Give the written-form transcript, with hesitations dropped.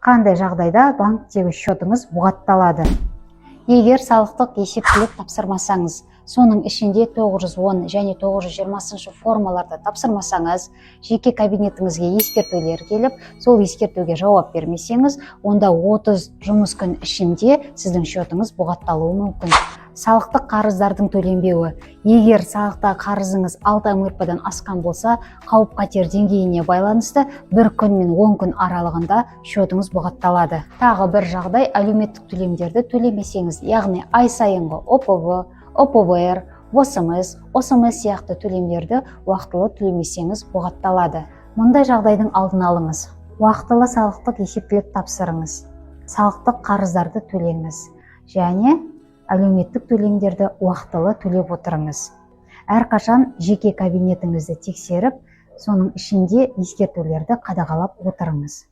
Қандай жағдайда банктегі счетыңыз бұғатталады? Егер салықтық есептілік тапсырмасаңыз, соның ішінде 910 және 920 формаларды тапсырмасаңыз, жеке кабинетіңізге ескертулер келіп, сол ескертуге жауап бермесеңіз, онда 30 жұмыс күн ішінде сіздің счетыңыз бұғатталуы мүмкін. Салықтық қарыздардың төленбеуі. Егер салықтағы қарызыңыз 6 МРП-дан асқан болса, қауіп-қатер деңгейіне байланысты 1 күн мен 10 күн аралығында счетыңыз бұғатталады. Тағы бір жағдай, әлеуметтік төлемдерді төлемесеңіз, яғни ай сайынғы ОПВ, ОПВР, ОСМС сияқты төлемдерді уақытылы төлемесеңіз бұғатталады. Мұндай жағдайдың алдын алыңыз. Уақытылы салықтық есептілік тапсырыңыз. Салықтық қарыздарды төлеңіз және әлеуметтік төлемдерді уақытылы төлеп отырыңыз. Әрқашан жеке кабинетіңізді тексеріп, соның ішінде ескертулерді қадағалап отырыңыз.